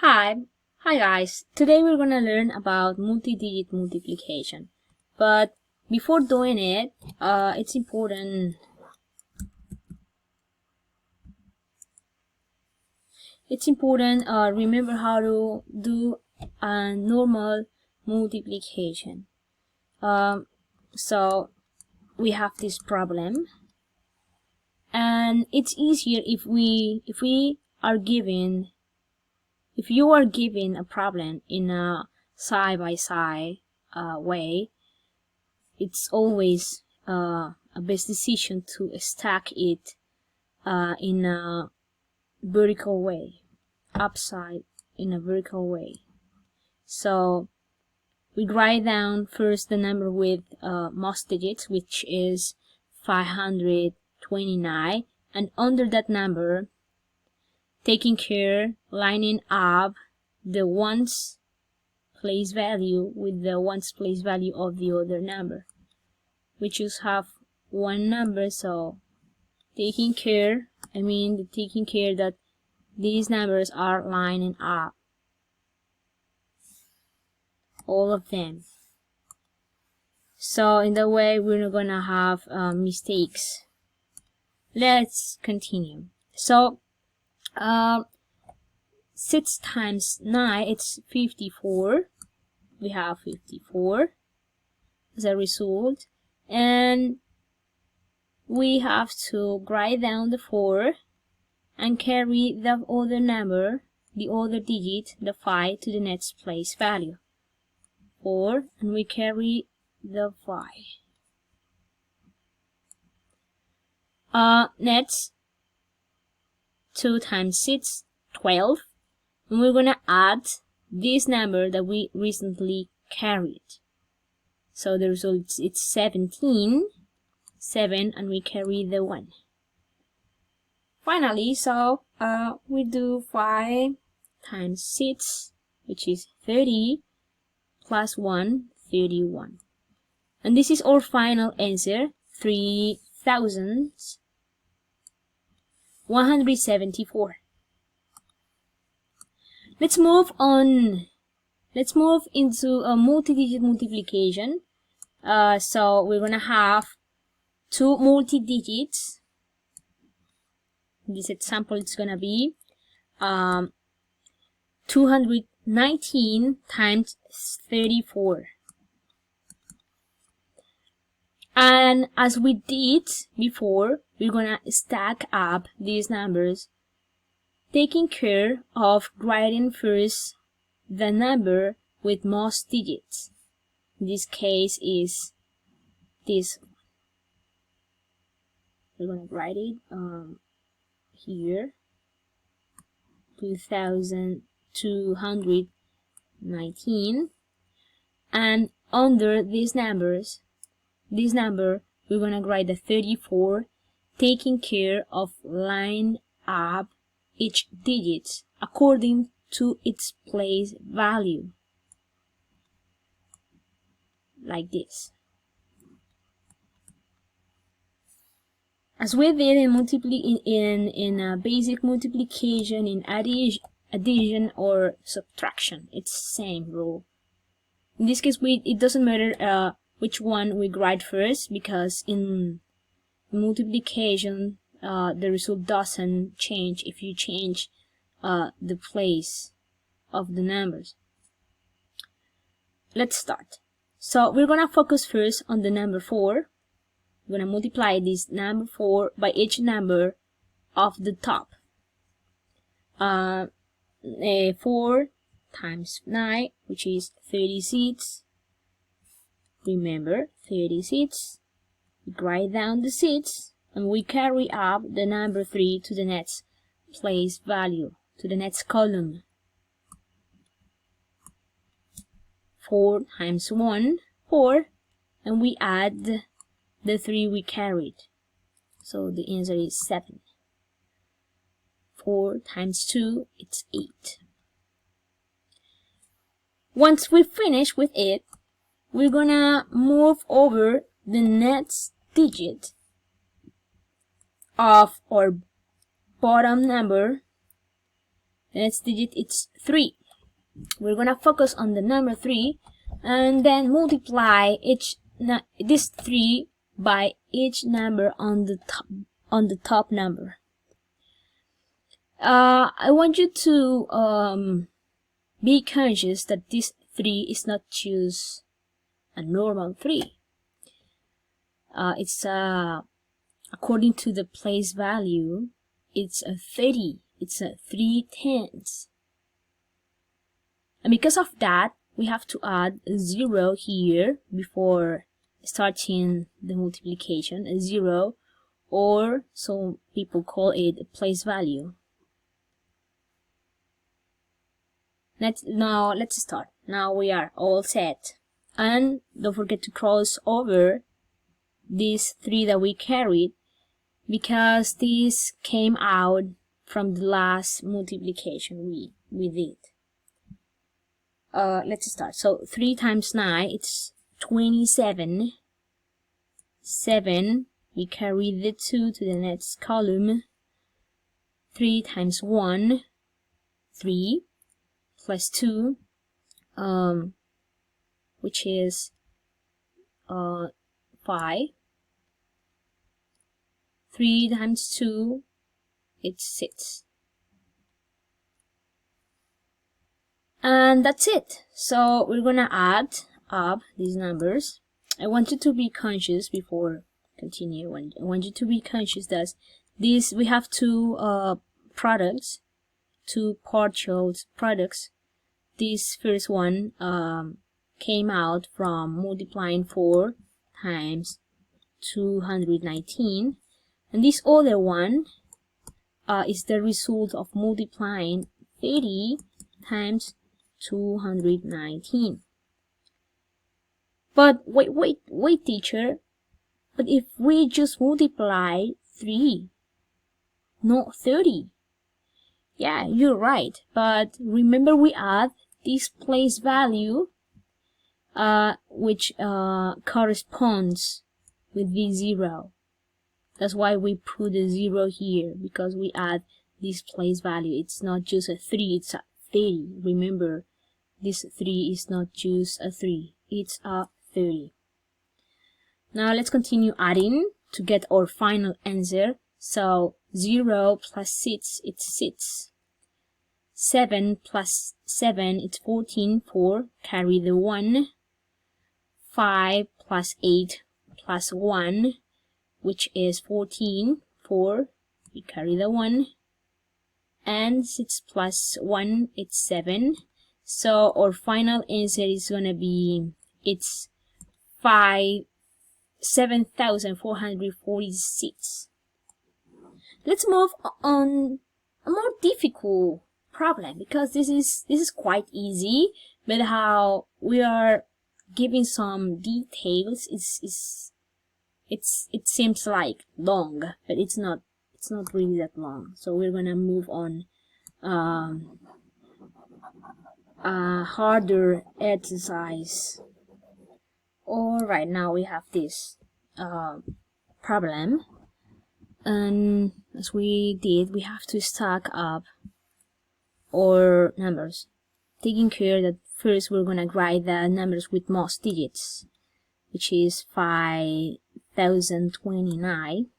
Hi, hi guys. Today we're gonna learn about multi-digit multiplication. But before doing it, it's important. Remember how to do a normal multiplication. So we have this problem, and it's easier if you are given a problem in a side-by-side way. It's always a best decision to stack it in a vertical way, upside in a vertical way. So we write down first the number with most digits, which is 529, and under that number, taking care lining up the ones place value with the ones place value of the other number. We just have one number, so taking care that these numbers are lining up, all of them. So in that way we're not gonna have mistakes. Let's continue. So 6 times 9, it's 54. We have 54 as a result, and we have to write down the 4 and carry the other number, the other digit, the 5, to the next place value. 4, and we carry the 5. Next, 2 times 6, 12, and we're gonna add this number that we recently carried. So the result it's 17, 7, and we carry the 1. Finally, so we do 5 times 6, which is 30, plus 1, 31. And this is our final answer, 3,174. Let's move on. Let's move into a multi-digit multiplication. So we're gonna have two multi-digits. In this example, it's gonna be 219 times 34. And as we did before, we're gonna stack up these numbers, taking care of writing first the number with most digits. In this case is this one. We're gonna write it here, 2,219, and under these numbers, this number, we're gonna write the 34, taking care of line up each digit according to its place value, like this. As we did in a basic multiplication, in addition or subtraction, it's the same rule. In this case, it doesn't matter which one we write first, because in multiplication the result doesn't change if you change the place of the numbers. Let's start. So we're gonna focus first on the number 4. We're gonna multiply this number 4 by each number of the top. 4 times 9, which is 36. Remember, 36. We write down the 6, and we carry up the number 3 to the next place value, to the next column. 4 times 1, 4, and we add the 3 we carried. So the answer is 7. 4 times 2, it's 8. Once we finish with it, we're gonna move over the next digit of our bottom number The next digit it's 3. We're gonna focus on the number 3 and then multiply this 3 by each number on the top number. I want you to be conscious that this 3 is not just a normal 3. It's according to the place value, it's a 30. It's a 3/10. And because of that, we have to add a 0 here before starting the multiplication, a 0, or some people call it a place value. Now let's start. Now we are all set. And don't forget to cross over these 3 that we carried, because this came out from the last multiplication we did. Let's start. So 3 times 9, it's 27. 7, we carry the 2 to the next column. 3 times 1, 3, plus 2, which is 5. 3 times 2, it's 6. And that's it. So we're gonna add up these numbers. I want you to be conscious before continue. I want you to be conscious that we have two products, two partial products. This first one came out from multiplying 4 times 219, and this other one is the result of multiplying 30 times 219. But wait teacher, but if we just multiply 3, not 30. Yeah, you're right, but remember we add this place value which corresponds with the 0. That's why we put a 0 here, because we add this place value. It's not just a 3, it's a 30. Remember, this 3 is not just a 3, it's a 30. Now let's continue adding to get our final answer. So 0 plus 6, it's 6. 7 plus 7, it's 14. 4, carry the 1. 5 plus 8 plus 1, which is 14. 4, we carry the 1. And 6 plus 1, it's 7. So our final answer is gonna be, it's 7,446. Let's move on a more difficult problem, because this is quite easy, but how we are giving some details it seems like long, but it's not really that long. So we're gonna move on a harder exercise. Alright, now we have this problem, and as we did, we have to stack up our numbers, taking care that first we're gonna write the numbers with most digits, which is 5,029,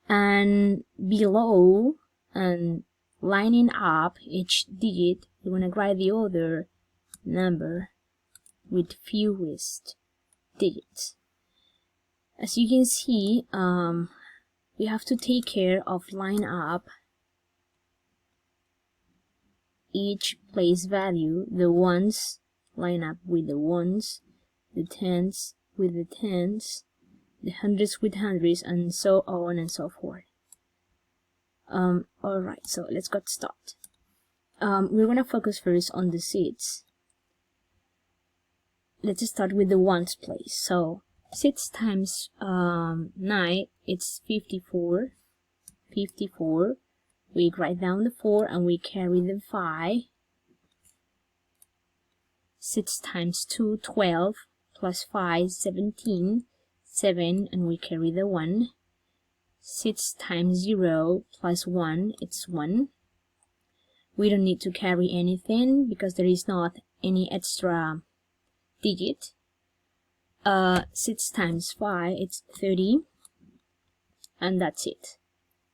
and below and lining up each digit, we're gonna write the other number with fewest digits. As you can see, we have to take care of line up each place value. The ones line up with the ones, the tens with the tens, the hundreds with hundreds, and so on and so forth. Alright, so let's get started. We're gonna focus first on the seeds. Let's start with the ones place. So 6 times 9, it's 54. 54. We write down the 4 and we carry the 5. 6 times 2, 12, plus 5, 17. 7, and we carry the 1. 6 times 0 plus 1, it's 1. we don't need to carry anything because there is not any extra digit. 6 times 5, it's 30, and that's it.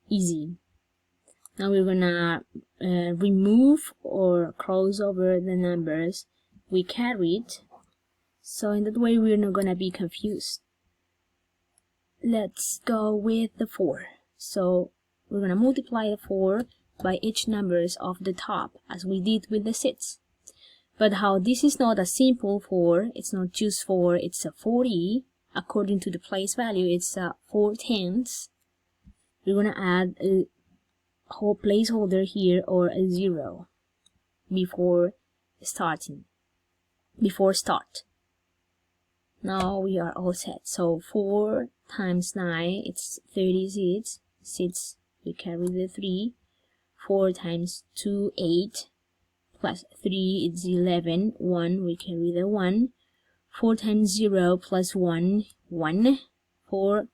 Easy. Now we're gonna remove or cross over the numbers we carried, so in that way we're not gonna be confused. Let's go with the 4. So we're gonna multiply the 4 by each numbers of the top as we did with the 6. But how this is not a simple 4, it's not just 4, it's a 40. According to the place value, it's 4 tenths. We're gonna add a whole placeholder here, or a 0 before start. Now we are all set. So 4 times 9, it's 36. 6, we carry the 3. 4 times 2, 8. Plus 3, it's 11. 1, we carry the 1. 4 times 0 plus 1, 1. 4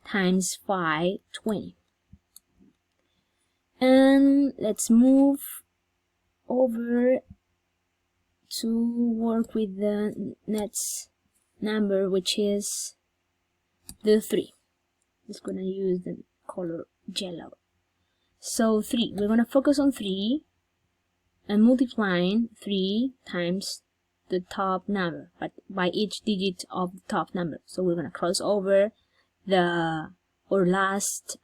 times 5, 20. And let's move over to work with the next number, which is the 3. Just gonna use the color yellow. So 3, we're gonna focus on 3 and multiplying 3 times the top number, but by each digit of the top number. So we're gonna cross over the last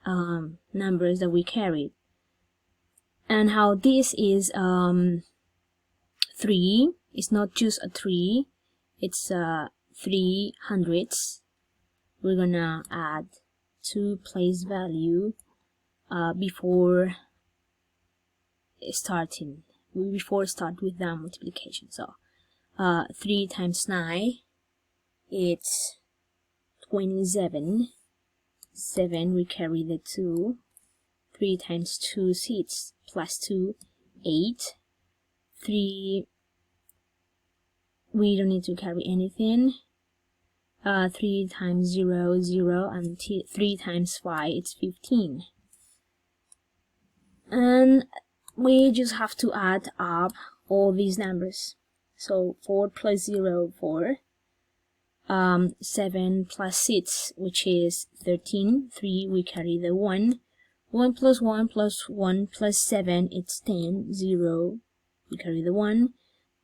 numbers that we carried. And how this is 3, it's not just a 3, it's 3 hundredths. We're gonna add 2 place value before start with the multiplication. So 3 times 9, it's 27. 7, we carry the 2. 3 times 2, 6, plus 2, 8. 3, we don't need to carry anything. 3 times 0, 0, and 3 times 5, it's 15. And we just have to add up all these numbers. So 4 plus 0, 4. 7 plus 6, which is 13. 3, we carry the 1. 1 plus 1 plus 1 plus 7, it's 10. 0, we carry the 1.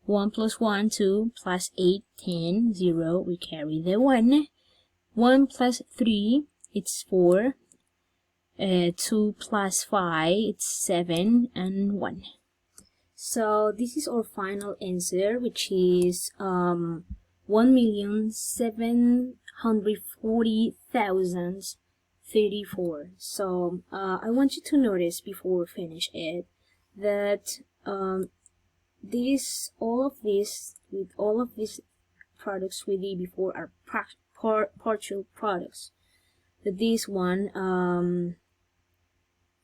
1 plus 1, 2, plus 8, 10. 0, we carry the 1. 1 plus 3, it's 4. 2 plus 5, it's 7, and 1. So this is our final answer, which is 1,740,034. So I want you to notice before we finish it that all of these products we did before are partial products. That this one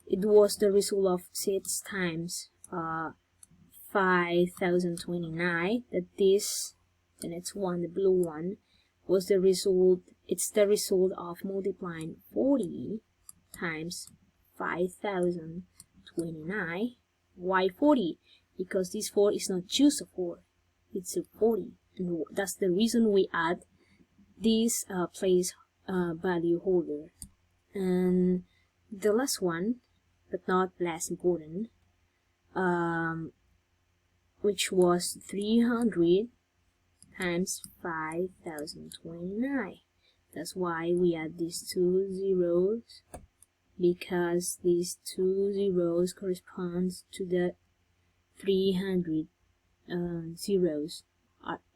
it was the result of 6 times 5,029. That this, the next one, the blue one, was the result. It's the result of multiplying 40 times 5,029. Why 40? Because this 4 is not just a 4, it's a 40, and that's the reason we add this place value holder. And the last one, but not less important, which was 300 times 5,029. That's why we add these 2 zeros, because these 2 zeros corresponds to the 300 zeros.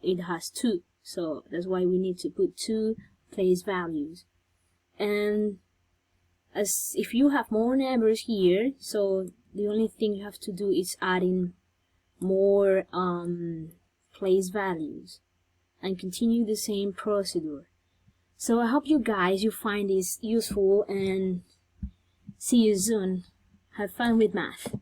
It has 2, so that's why we need to put 2 place values. And as if you have more numbers here, so the only thing you have to do is adding more place values and continue the same procedure. So I hope you find this useful, and see you soon. Have fun with math.